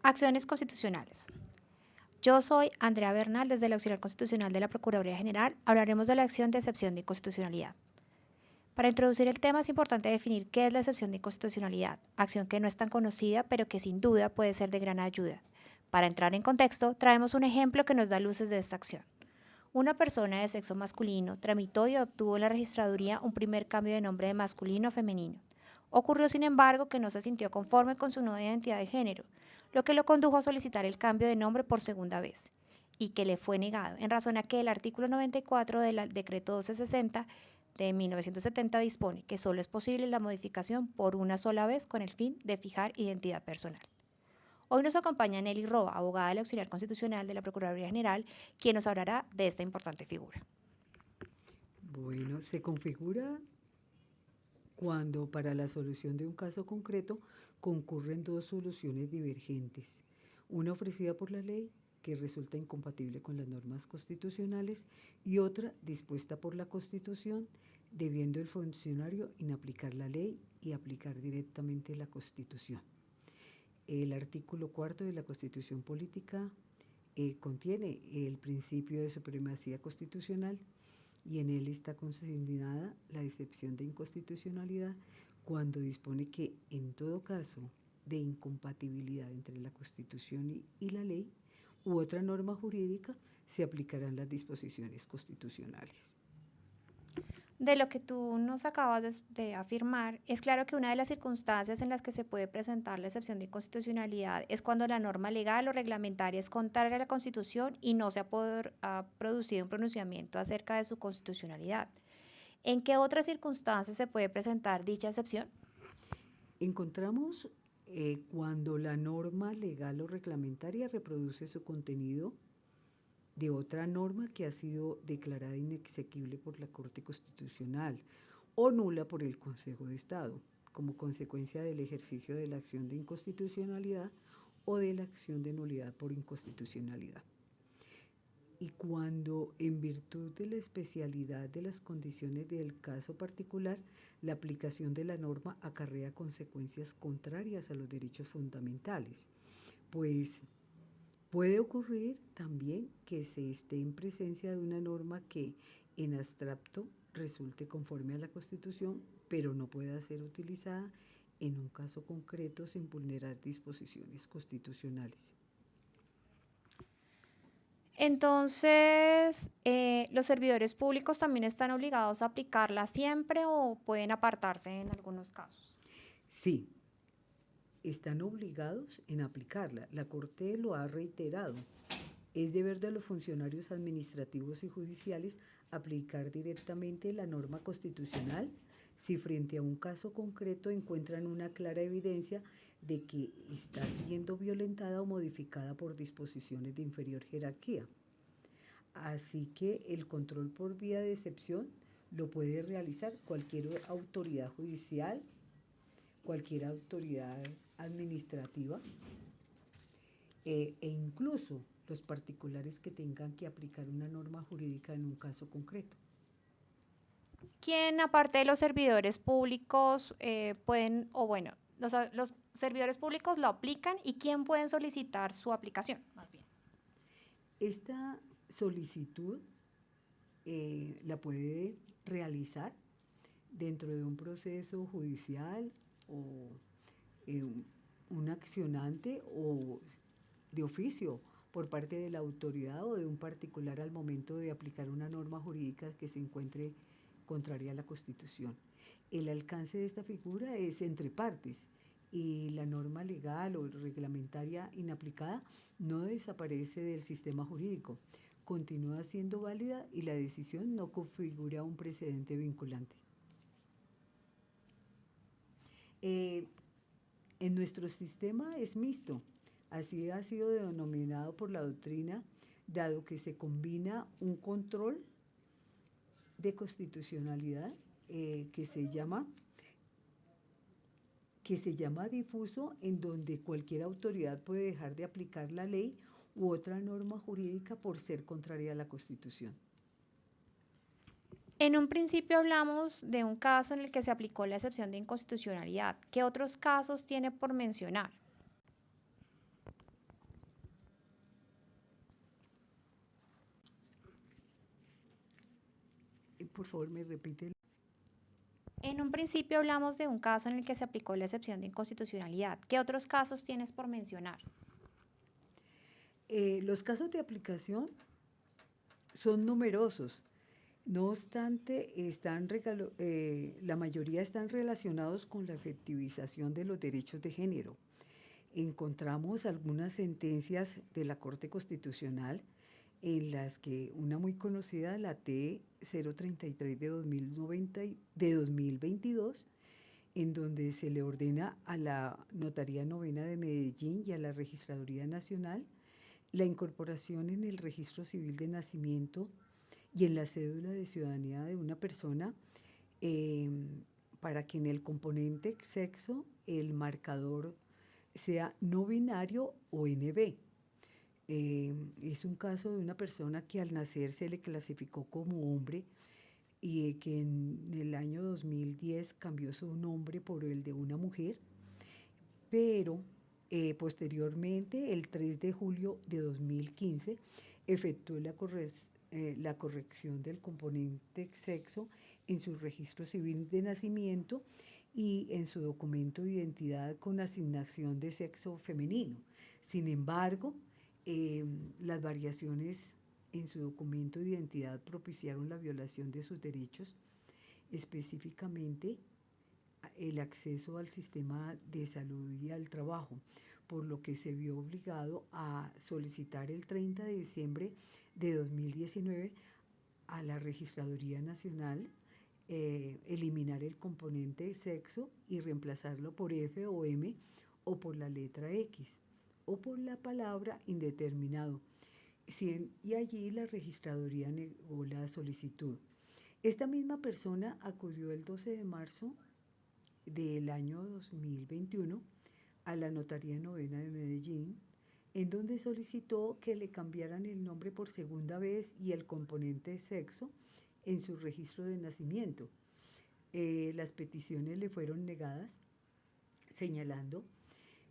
Acciones constitucionales. Yo soy Andrea Bernal, desde el Auxiliar Constitucional de la Procuraduría General. Hablaremos de la acción de excepción de inconstitucionalidad. Para introducir el tema es importante definir qué es la excepción de inconstitucionalidad, acción que no es tan conocida, pero que sin duda puede ser de gran ayuda. Para entrar en contexto, traemos un ejemplo que nos da luces de esta acción. Una persona de sexo masculino tramitó y obtuvo en la registraduría un primer cambio de nombre de masculino a femenino. Ocurrió, sin embargo, que no se sintió conforme con su nueva identidad de género, lo que lo condujo a solicitar el cambio de nombre por segunda vez, y que le fue negado, en razón a que el artículo 94 del Decreto 1260 de 1970 dispone que solo es posible la modificación por una sola vez con el fin de fijar identidad personal. Hoy nos acompaña Nelly Roa, abogada del Auxiliar Constitucional de la Procuraduría General, quien nos hablará de esta importante figura. Bueno, se configura cuando para la solución de un caso concreto concurren dos soluciones divergentes, una ofrecida por la ley que resulta incompatible con las normas constitucionales y otra dispuesta por la Constitución, debiendo el funcionario inaplicar la ley y aplicar directamente la Constitución. El artículo 4 de la Constitución Política contiene el principio de supremacía constitucional y en él está consignada la excepción de inconstitucionalidad cuando dispone que en todo caso de incompatibilidad entre la Constitución y la ley u otra norma jurídica se aplicarán las disposiciones constitucionales. De lo que tú nos acabas de afirmar, es claro que una de las circunstancias en las que se puede presentar la excepción de inconstitucionalidad es cuando la norma legal o reglamentaria es contraria a la Constitución y no se ha producido un pronunciamiento acerca de su constitucionalidad. ¿En qué otras circunstancias se puede presentar dicha excepción? Encontramos cuando la norma legal o reglamentaria reproduce su contenido de otra norma que ha sido declarada inexequible por la Corte Constitucional o nula por el Consejo de Estado, como consecuencia del ejercicio de la acción de inconstitucionalidad o de la acción de nulidad por inconstitucionalidad. Y cuando, en virtud de la especialidad de las condiciones del caso particular, la aplicación de la norma acarrea consecuencias contrarias a los derechos fundamentales, pues puede ocurrir también que se esté en presencia de una norma que en abstracto resulte conforme a la Constitución, pero no pueda ser utilizada en un caso concreto sin vulnerar disposiciones constitucionales. Entonces, ¿los servidores públicos también están obligados a aplicarla siempre o pueden apartarse en algunos casos? Sí, están obligados en aplicarla. La Corte lo ha reiterado. Es deber de los funcionarios administrativos y judiciales aplicar directamente la norma constitucional si frente a un caso concreto encuentran una clara evidencia de que está siendo violentada o modificada por disposiciones de inferior jerarquía. Así que el control por vía de excepción lo puede realizar cualquier autoridad judicial, cualquier autoridad administrativa e incluso los particulares que tengan que aplicar una norma jurídica en un caso concreto. ¿Quién, aparte de los servidores públicos, los servidores públicos lo aplican y quién pueden solicitar su aplicación, más bien? Esta solicitud la puede realizar dentro de un proceso judicial o un accionante o de oficio por parte de la autoridad o de un particular al momento de aplicar una norma jurídica que se encuentre contraria a la Constitución. El alcance de esta figura es entre partes y la norma legal o reglamentaria inaplicada no desaparece del sistema jurídico, continúa siendo válida y la decisión no configura un precedente vinculante. En nuestro sistema es mixto, así ha sido denominado por la doctrina, dado que se combina un control de constitucionalidad que se llama difuso, en donde cualquier autoridad puede dejar de aplicar la ley u otra norma jurídica por ser contraria a la Constitución. En un principio hablamos de un caso en el que se aplicó la excepción de inconstitucionalidad. ¿Qué otros casos tiene por mencionar? Por favor, me repite. En un principio hablamos de un caso en el que se aplicó la excepción de inconstitucionalidad. ¿Qué otros casos tienes por mencionar? Los casos de aplicación son numerosos. No obstante, la mayoría están relacionados con la efectivización de los derechos de género. Encontramos algunas sentencias de la Corte Constitucional en las que una muy conocida, la T033 de 2022, en donde se le ordena a la Notaría Novena de Medellín y a la Registraduría Nacional la incorporación en el registro civil de nacimiento y en la cédula de ciudadanía de una persona eh, para que en el componente sexo el marcador sea no binario o NB. Es un caso de una persona que al nacer se le clasificó como hombre y que en el año 2010 cambió su nombre por el de una mujer, pero posteriormente, el 3 de julio de 2015, efectuó la corrección del componente sexo en su registro civil de nacimiento y en su documento de identidad con asignación de sexo femenino. Sin embargo, las variaciones en su documento de identidad propiciaron la violación de sus derechos, específicamente el acceso al sistema de salud y al trabajo, por lo que se vio obligado a solicitar el 30 de diciembre de 2019 a la Registraduría Nacional eliminar el componente sexo y reemplazarlo por F o M o por la letra X o por la palabra indeterminado. Y allí la Registraduría negó la solicitud. Esta misma persona acudió el 12 de marzo del año 2021 a la Notaría Novena de Medellín, en donde solicitó que le cambiaran el nombre por segunda vez y el componente sexo en su registro de nacimiento. Las peticiones le fueron negadas, señalando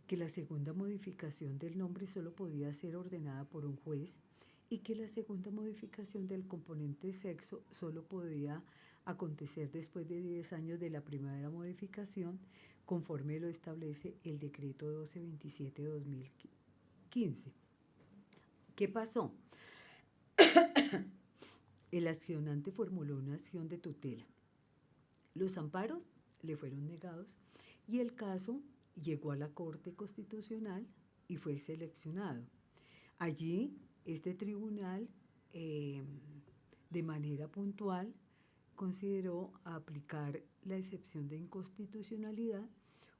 que la segunda modificación del nombre solo podía ser ordenada por un juez y que la segunda modificación del componente sexo solo podía acontecer después de 10 años de la primera modificación, conforme lo establece el decreto 1227 de 2015. ¿Qué pasó? El accionante formuló una acción de tutela. Los amparos le fueron negados y el caso llegó a la Corte Constitucional y fue seleccionado. Allí, este tribunal, de manera puntual, consideró aplicar la excepción de inconstitucionalidad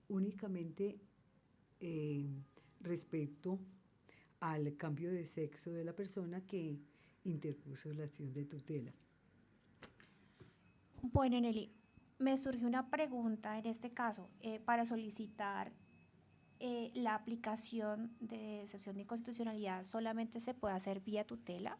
únicamente respecto al cambio de sexo de la persona que interpuso la acción de tutela. Bueno, Nelly, me surgió una pregunta en este caso. Para solicitar la aplicación de excepción de inconstitucionalidad, ¿solamente se puede hacer vía tutela